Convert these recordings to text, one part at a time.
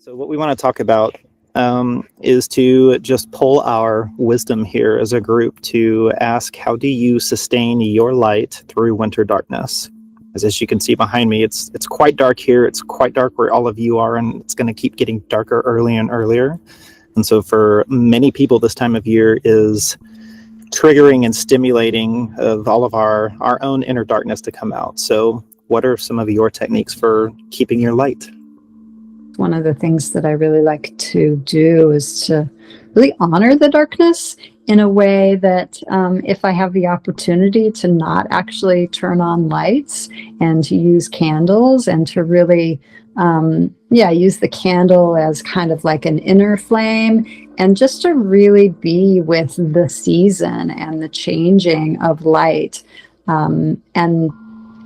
So what we want to talk about is to just pull our wisdom here as a group to ask, how do you sustain your light through winter darkness? As you can see behind me, it's quite dark here. It's quite dark where all of you are, and it's going to keep getting darker earlier and earlier. And so for many people, this time of year is triggering and stimulating of all of our own inner darkness to come out. So what are some of your techniques for keeping your light? One of the things that I really like to do is to really honor the darkness in a way that if I have the opportunity to not actually turn on lights and to use candles and to really, use the candle as kind of like an inner flame and just to really be with the season and the changing of light.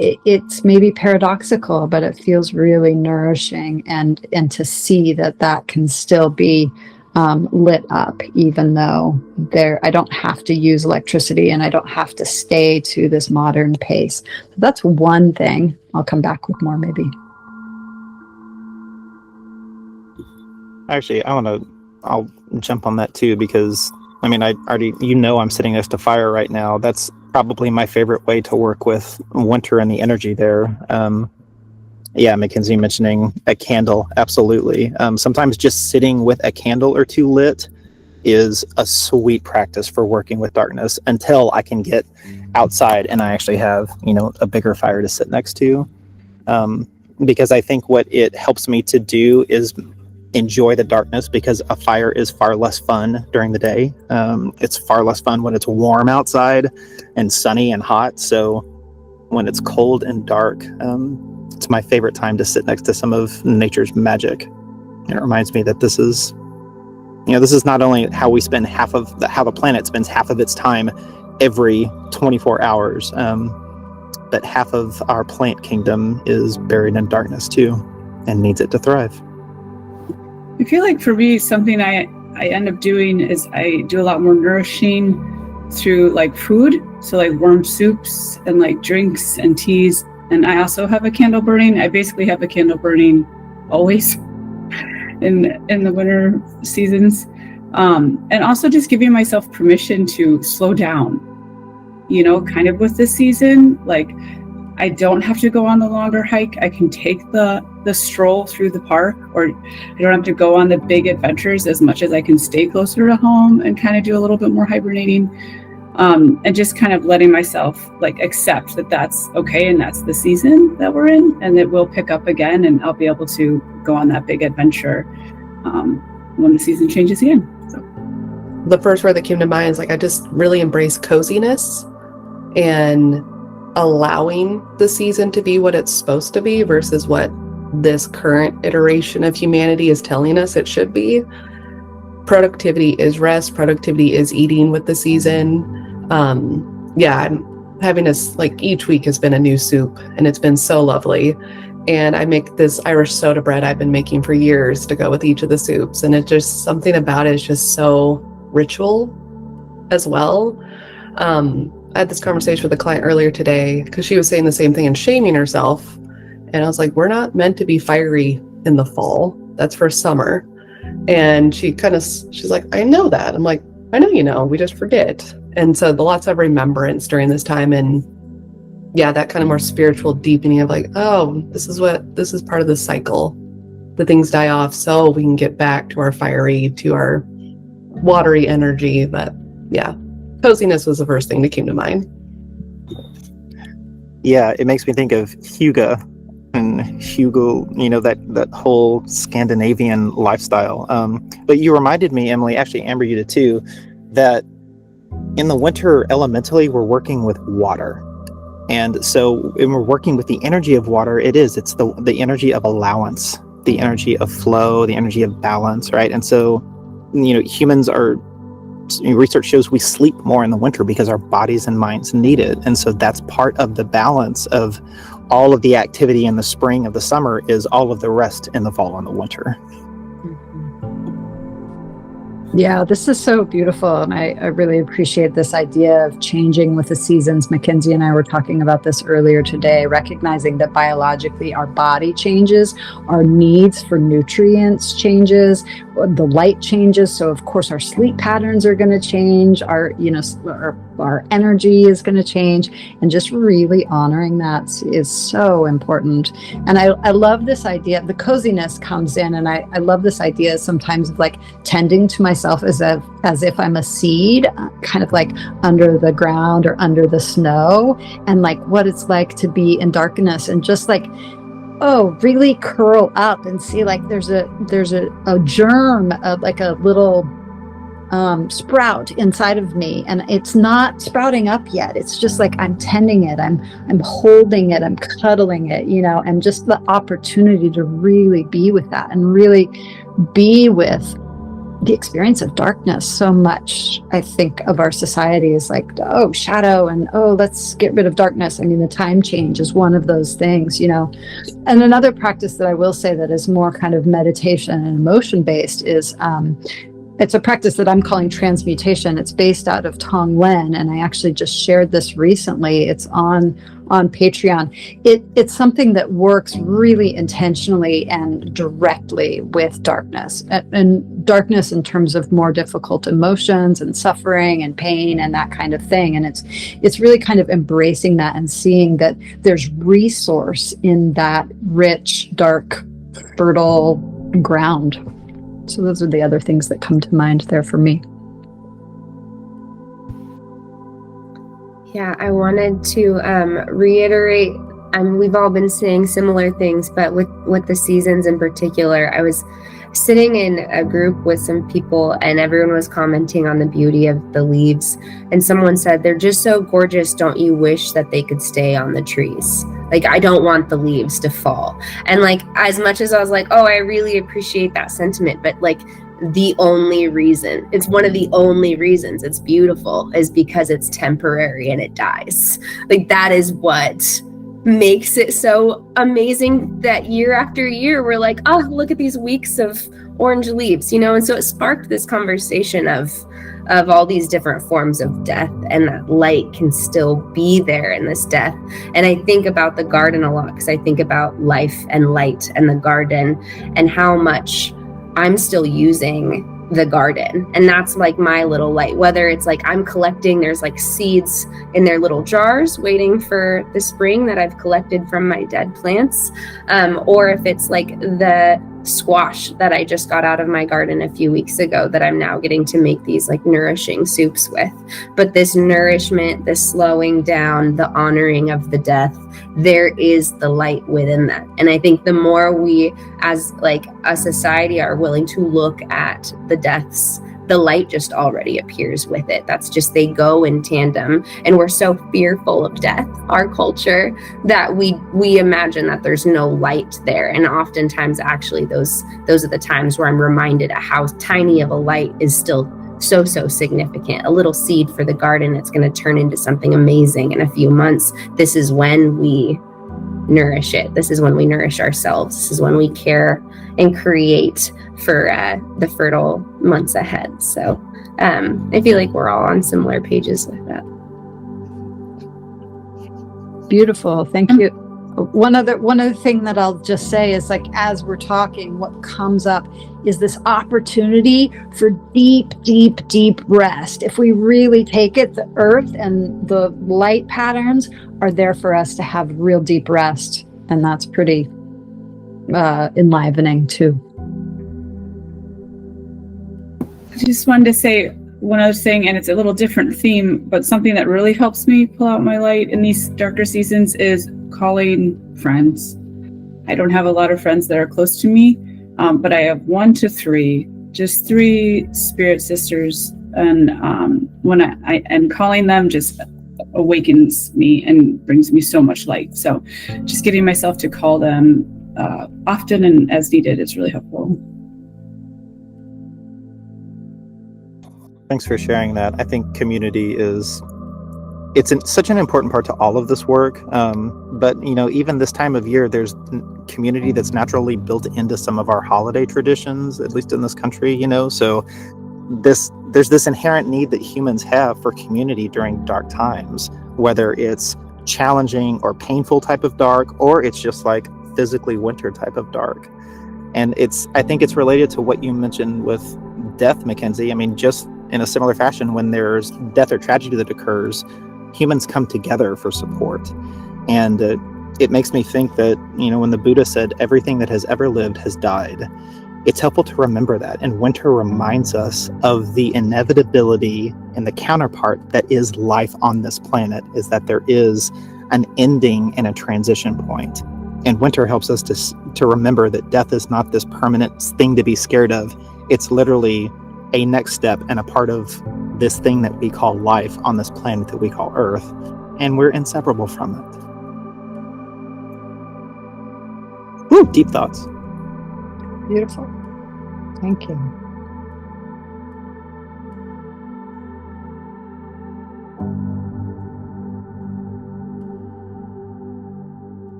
It's maybe paradoxical, but it feels really nourishing, and to see that can still be lit up, even though I don't have to use electricity and I don't have to stay to this modern pace. So that's one thing. I'll come back with more maybe. Actually, I'll jump on that too, because I already, I'm sitting next to fire right now. That's probably my favorite way to work with winter and the energy there. Mackenzie mentioning a candle, absolutely. Sometimes just sitting with a candle or two lit is a sweet practice for working with darkness until I can get outside and I actually have, a bigger fire to sit next to. Because I think what it helps me to do is enjoy the darkness, because a fire is far less fun during the day. It's far less fun when it's warm outside and sunny and hot. So when it's cold and dark, it's my favorite time to sit next to some of nature's magic. And it reminds me that this is not only how we spend how the planet spends half of its time every 24 hours, but half of our plant kingdom is buried in darkness too and needs it to thrive. I feel like for me, something I end up doing is I do a lot more nourishing through like food. So like warm soups and like drinks and teas. And I also have a candle burning. I basically have a candle burning always in the winter seasons. And also just giving myself permission to slow down, kind of with this season. Like I don't have to go on the longer hike. I can take the stroll through the park, or I don't have to go on the big adventures as much as I can stay closer to home and kind of do a little bit more hibernating, and just kind of letting myself like accept that that's okay and that's the season that we're in, and it will pick up again and I'll be able to go on that big adventure when the season changes again. So the first word that came to mind is like I just really embrace coziness and allowing the season to be what it's supposed to be versus what this current iteration of humanity is telling us it should be. Productivity is rest. Productivity is eating with the season. I'm having this, like each week has been a new soup and it's been so lovely. And I make this Irish soda bread I've been making for years to go with each of the soups. And it's just something about it is just so ritual as well. I had this conversation with a client earlier today because she was saying the same thing and shaming herself. And I was like, we're not meant to be fiery in the fall. That's for summer. And she's like, I know that. I'm like, I know, we just forget. And so lots of remembrance during this time. And that kind of more spiritual deepening of like, oh, this is part of the cycle. The things die off so we can get back to our fiery, to our watery energy. But coziness was the first thing that came to mind. Yeah, it makes me think of Hygge and that whole Scandinavian lifestyle. But you reminded me, Emily, actually Amber, you did too, that in the winter elementally we're working with water. And so when we're working with the energy of water, it's the energy of allowance, the energy of flow, the energy of balance, right? And so, humans research shows we sleep more in the winter because our bodies and minds need it. And so that's part of the balance of all of the activity in the spring of the summer is all of the rest in the fall and the winter. Yeah, this is so beautiful. And I really appreciate this idea of changing with the seasons. Mackenzie and I were talking about this earlier today, recognizing that biologically our body changes, our needs for nutrients changes, the light changes. So of course our sleep patterns are going to change, our energy is going to change, and just really honoring that is so important. And I love this idea. The coziness comes in, and I love this idea sometimes of like tending to myself as if I'm a seed, kind of like under the ground or under the snow, and like what it's like to be in darkness, and just like, oh, really curl up and see like there's a germ of like a little sprout inside of me, and it's not sprouting up yet. It's just like I'm tending it, I'm holding it, I'm cuddling it, and just the opportunity to really be with that and really be with the experience of darkness. So much, I think, of our society is like, oh, shadow, and oh, let's get rid of darkness. I mean, the time change is one of those things, And another practice that I will say that is more kind of meditation and emotion based is it's a practice that I'm calling transmutation. It's based out of Tonglen, and I actually just shared this recently. It's on Patreon. It's something that works really intentionally and directly with darkness, and darkness in terms of more difficult emotions and suffering and pain and that kind of thing. And it's really kind of embracing that and seeing that there's resource in that rich, dark, fertile ground. So those are the other things that come to mind there for me. Yeah, I wanted to reiterate, we've all been saying similar things, but with the seasons in particular, I was sitting in a group with some people and everyone was commenting on the beauty of the leaves. And someone said, they're just so gorgeous. Don't you wish that they could stay on the trees? Like, I don't want the leaves to fall. And like, as much as I was like, oh, I really appreciate that sentiment, but like the only reason, it's one of the only reasons it's beautiful is because it's temporary and it dies. Like, that is what makes it so amazing that year after year we're like, oh, look at these weeks of orange leaves, and so it sparked this conversation of all these different forms of death, and that light can still be there in this death. And I think about the garden a lot because I think about life and light and the garden and how much I'm still using the garden. And that's like my little light, whether it's like I'm collecting, there's like seeds in their little jars waiting for the spring that I've collected from my dead plants, or if it's like the squash that I just got out of my garden a few weeks ago that I'm now getting to make these like nourishing soups with. But this nourishment, this slowing down, the honoring of the death, there is the light within that. And I think the more we as like a society are willing to look at the deaths, the light just already appears with it. That's just, they go in tandem. And we're so fearful of death, our culture, that we imagine that there's no light there. And oftentimes actually those are the times where I'm reminded of how tiny of a light is still so significant. A little seed for the garden that's going to turn into something amazing in a few months. This is when we nourish it. This is when we nourish ourselves. This is when we care and create for the fertile months ahead. So I feel like we're all on similar pages with that. Beautiful. Thank you. One other thing that I'll just say is, like, as we're talking, what comes up is this opportunity for deep rest. If we really take it, the earth and the light patterns are there for us to have real deep rest. And that's pretty enlivening too. I just wanted to say one other thing, and it's a little different theme, but something that really helps me pull out my light in these darker seasons is calling friends. I don't have a lot of friends that are close to me, but I have 1 to 3, just 3 spirit sisters, and when I and calling them just awakens me and brings me so much light. So just getting myself to call them often and as needed is really helpful. Thanks for sharing that. I think community is such an important part to all of this work. But even this time of year, there's community that's naturally built into some of our holiday traditions, at least in this country. So there's this inherent need that humans have for community during dark times, whether it's challenging or painful type of dark, or it's just like physically winter type of dark. And I think it's related to what you mentioned with death, Mackenzie. I mean, just in a similar fashion, when there's death or tragedy that occurs, humans come together for support. And it makes me think that, when the Buddha said everything that has ever lived has died, it's helpful to remember that. And winter reminds us of the inevitability and the counterpart that is life on this planet, is that there is an ending and a transition point. And winter helps us to remember that death is not this permanent thing to be scared of. It's literally a next step and a part of this thing that we call life on this planet that we call Earth. And we're inseparable from it. Ooh, deep thoughts. Beautiful. Thank you.